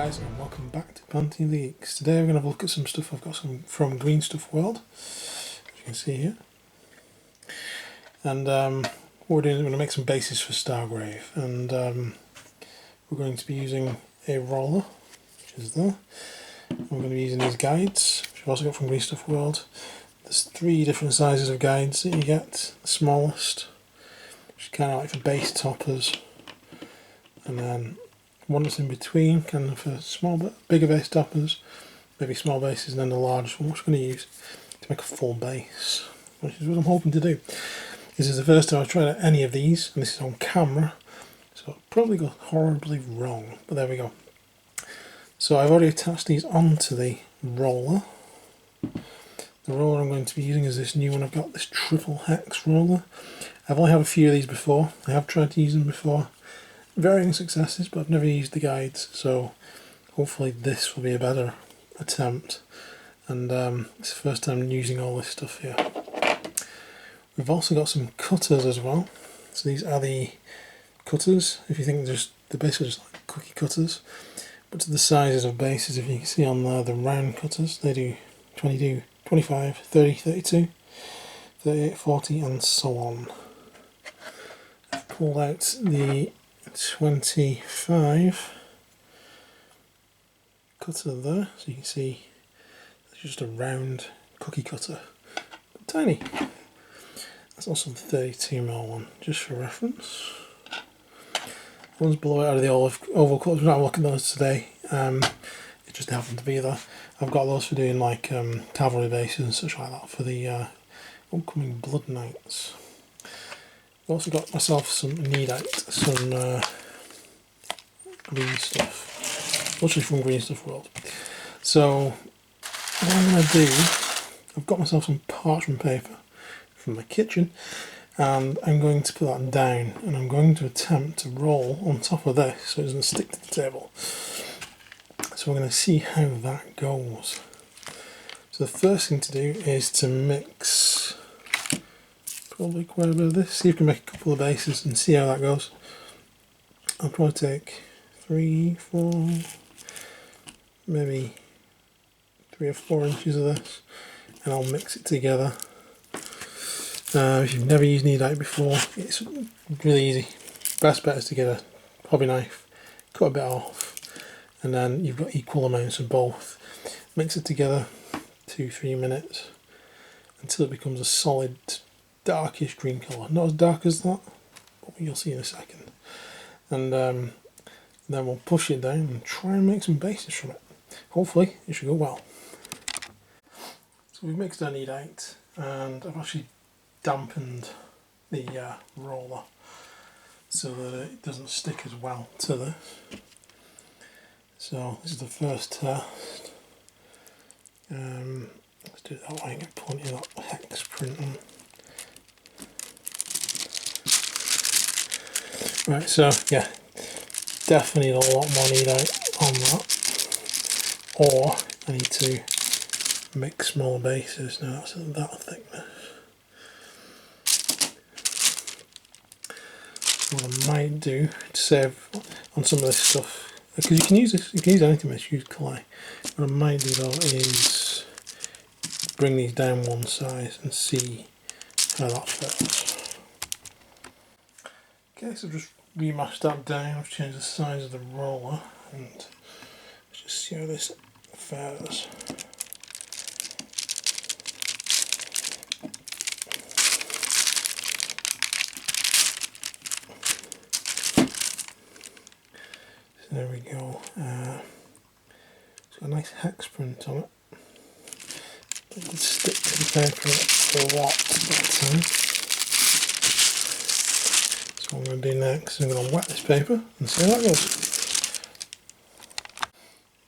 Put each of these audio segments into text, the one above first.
guys, and welcome back to Panty Leaks. Today we're going to have a look at some stuff I've got from Green Stuff World, as you can see here. And what we're doing is we're going to make some bases for Stargrave, and we're going to be using a roller, which is there. And we're going to be using these guides, which I've also got from Green Stuff World. There's 3 different sizes of guides that you get. The smallest, which is kind of like for base toppers, and then one that's in between, kind of for small but bigger base toppers, maybe small bases, and then the largest one, which we're going to use to make a full base, which is what I'm hoping to do. This is the first time I've tried any of these, and this is on camera, so it'll probably go horribly wrong, but there we go. So I've already attached these onto the roller. The roller I'm going to be using is this new one. I've got this triple hex roller. I've only had a few of these before. I have tried to use them before. Varying successes, but I've never used the guides, so hopefully this will be a better attempt. And it's the first time using all this stuff here. We've also got some cutters as well. So these are the cutters. If you think they're basically just like cookie cutters, but to the sizes of bases, if you can see on there, the round cutters, they do 22, 25, 30, 32, 38, 40, and so on. I've pulled out the 25 cutter there, so you can see it's just a round cookie cutter, but tiny. That's also the 32mm one, just for reference. One's below it out of the oval cutters. We're not looking at those today. It just happened to be there. I've got those for doing like cavalry bases and such like that for the upcoming Blood Knights. I've also got myself some Needite, some green stuff, mostly from Green Stuff World. So what I'm going to do, I've got myself some parchment paper from my kitchen, and I'm going to put that down, and I'm going to attempt to roll on top of this so it doesn't stick to the table. So we're going to see how that goes. So the first thing to do is to mix probably quite a bit of this, see if we can make a couple of bases and see how that goes. I'll probably take 3, 4, maybe 3 or 4 inches of this, and I'll mix it together. If you've never used Needite before, it's really easy. Best bet is to get a hobby knife, cut a bit off, and then you've got equal amounts of both. Mix it together 2-3 minutes until it becomes a solid darkish green colour. Not as dark as that, but you'll see in a second. And then we'll push it down and try and make some bases from it. Hopefully it should go well. So we've mixed our Needite, and I've actually dampened the roller so that it doesn't stick as well to this. So this is the first test. Let's do it that way and get plenty of that hex print on. Right, so yeah, definitely need a lot more Needite on that, or I need to mix smaller bases. Now that's at that thickness. So what I might do to save on some of this stuff, because you can use this, you can use anything, let's use clay. What I might do though is bring these down one size and see how that fits. Okay, so I've just remashed that down, I've changed the size of the roller, and let's just see how this fares. So there we go. It's got a nice hex print on it. It did stick to the paper a lot that time. So what I'm going to do next is I'm going to wet this paper and see how that goes.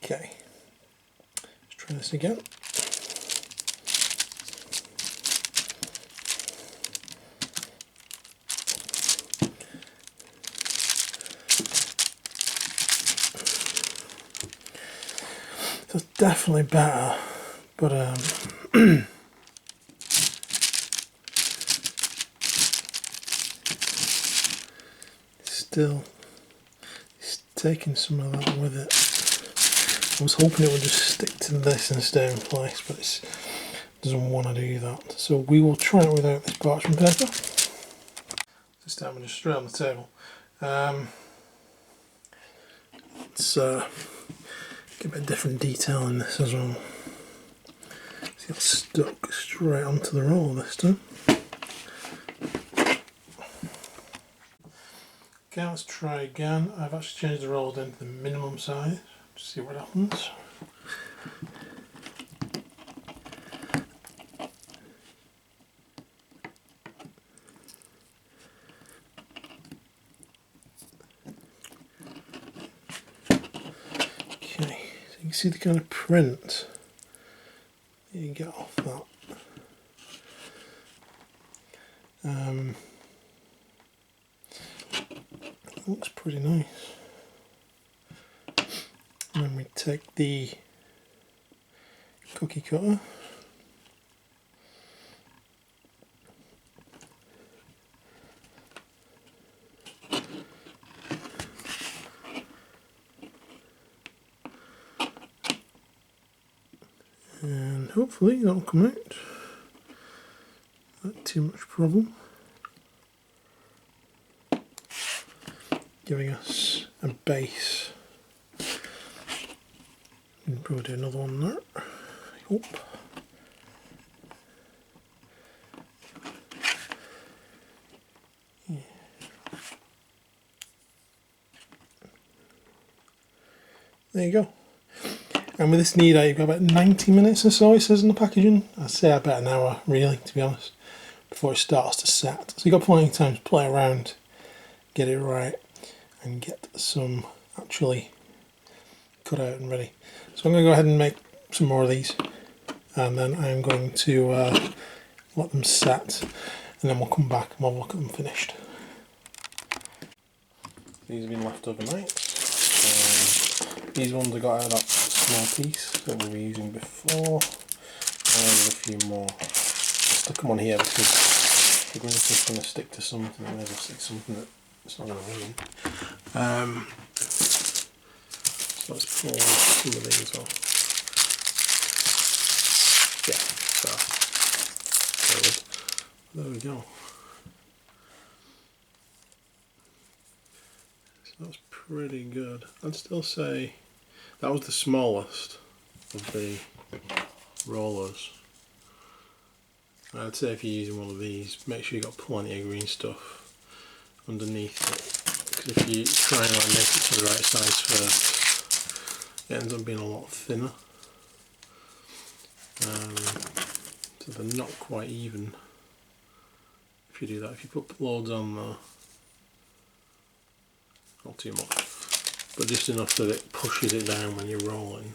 Okay, let's try this again. So it's definitely better, but still, it's taking some of that with it. I was hoping it would just stick to this and stay in place, but it doesn't want to do that. So we will try it without this parchment paper. This time we're just straight on the table. Let's get a bit of different detail in this as well. See, it's stuck straight onto the roll this time. Okay, let's try again. I've actually changed the roll down to the minimum size to see what happens. Okay, so you can see the kind of print that you get off that. Looks pretty nice. And then we take the cookie cutter, and hopefully that'll come out. Not too much problem. Giving us a base. We can probably do another one there, I hope. Yeah. There you go. And with this knead out, you've got about 90 minutes or so, it says in the packaging. I'd say about an hour, really, to be honest, before it starts to set. So you've got plenty of time to play around, get it right, and get some actually cut out and ready. So I'm going to go ahead and make some more of these, and then I'm going to let them set, and then we'll come back and we'll look at them finished. These have been left overnight. These ones I got out of that small piece that we were using before. There's a few more. I stuck them on here because the green stuff's going to stick to something, and it'll stick to something that's not going to ruin. So let's pull some of these off. Yeah, so there we go. So that's pretty good. I'd still say that was the smallest of the rollers. I'd say if you're using one of these, make sure you've got plenty of green stuff underneath it, because if you try and make it to the right size first, it ends up being a lot thinner. So they're not quite even if you do that. If you put loads on there, not too much, but just enough that it pushes it down when you're rolling,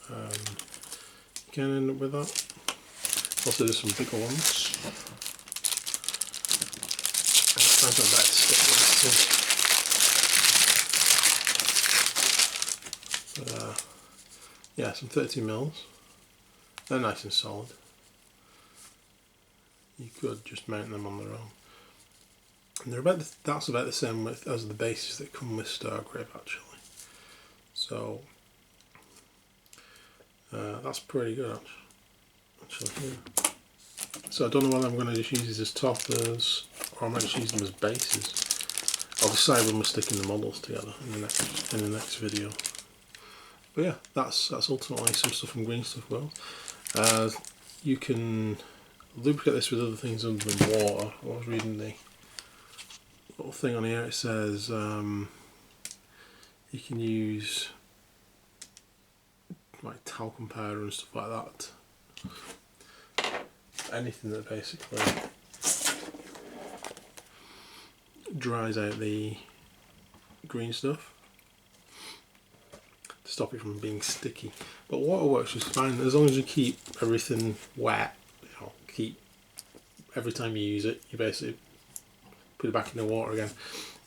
you can end up with that. Also, there's some bigger ones. I'll try to stick with this. Yeah, some 30mm. They're nice and solid. You could just mount them on their own. And they're that's about the same width as the bases that come with Stargrave, actually. So that's pretty good, actually. Yeah. So I don't know whether I'm going to just use these as toppers or I might just use them as bases. I'll decide when we're sticking the models together in the next video. But yeah, that's ultimately some stuff from Green Stuff World. You can lubricate this with other things other than water. I was reading the little thing on here. It says you can use like talcum powder and stuff like that. Anything that basically dries out the green stuff to stop it from being sticky. But water works just fine as long as you keep everything wet. You know, keep every time you use it, you basically put it back in the water again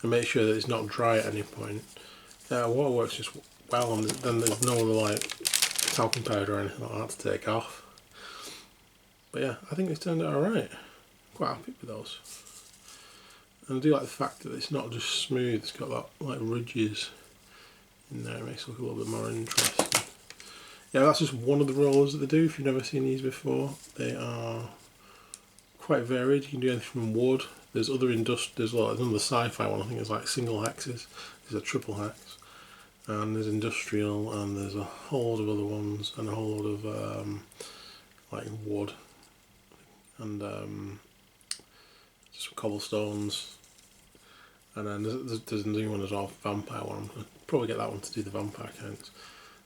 and make sure that it's not dry at any point. Water works just well, and then there's no other like talcum powder or anything like that to take off. But yeah, I think it's turned out alright. Quite happy with those. And I do like the fact that it's not just smooth, it's got that like ridges in there, it makes it look a little bit more interesting. yeah, that's just one of the rollers that they do. If you've never seen these before, they are quite varied. You can do anything from wood. There's other there's another sci-fi one. I think it's like single hexes. There's a triple hex, and there's industrial, and there's a whole lot of other ones, and a whole lot of like wood, and some cobblestones, and then there's a new one as well, vampire one. I'm gonna probably get that one to do the vampire counts.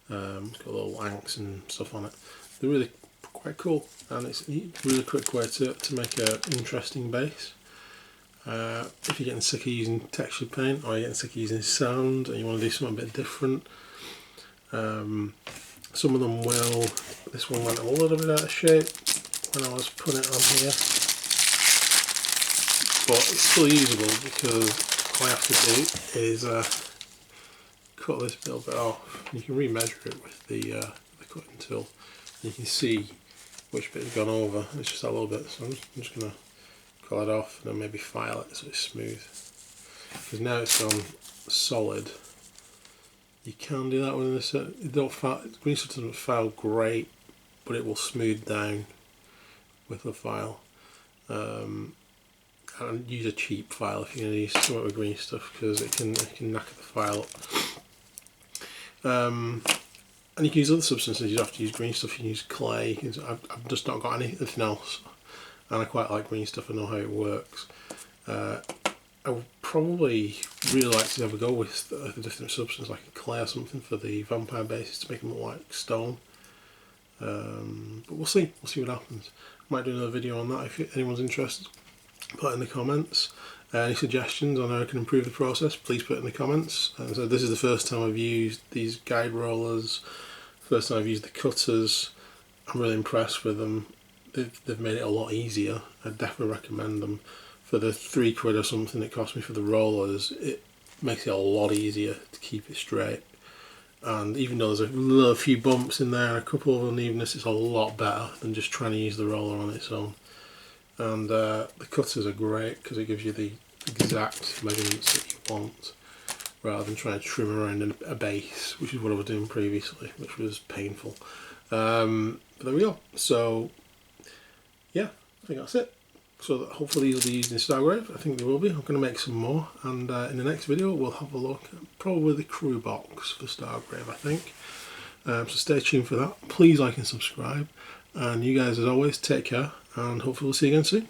It's got little anks and stuff on it. They're really quite cool, and it's a really quick way to make an interesting base. If you're getting sick of using textured paint, or you're getting sick of using sand and you want to do something a bit different, some of them will. This one went a little bit out of shape when I was putting it on here, but it's still usable because all I have to do is cut this little bit off. You can remeasure it with the cutting tool. You can see which bit has gone over. It's just a little bit, so I'm just going to cut it off and then maybe file it so it's smooth. Because now it's gone solid. You can do that with this. Green stuff doesn't file great, but it will smooth down with a file. And use a cheap file if you're going to use something with green stuff, because it can knacker the file up. And you can use other substances. You don't have to use green stuff. You can use clay. I've just not got anything else, and I quite like green stuff. I know how it works. I would probably really like to have a go with a different substance, like a clay or something, for the vampire bases to make them look like stone. But we'll see. We'll see what happens. I might do another video on that if anyone's interested. Put it in the comments. Any suggestions on how I can improve the process, please put it in the comments. And so this is the first time I've used these guide rollers, first time I've used the cutters. I'm really impressed with them. They've made it a lot easier. I definitely recommend them. For the £3 or something it cost me for the rollers, it makes it a lot easier to keep it straight. And even though there's a few bumps in there and a couple of unevenness, it's a lot better than just trying to use the roller on its own. And the cutters are great because it gives you the exact measurements that you want, rather than trying to trim around a base, which is what I was doing previously, which was painful. But there we go. So yeah, I think that's it. So hopefully these will be used in Stargrave. I think they will be. I'm going to make some more, and in the next video we'll have a look at probably the crew box for Stargrave, I think. So stay tuned for that. Please like and subscribe, and you guys as always take care, and hopefully we'll see you again soon.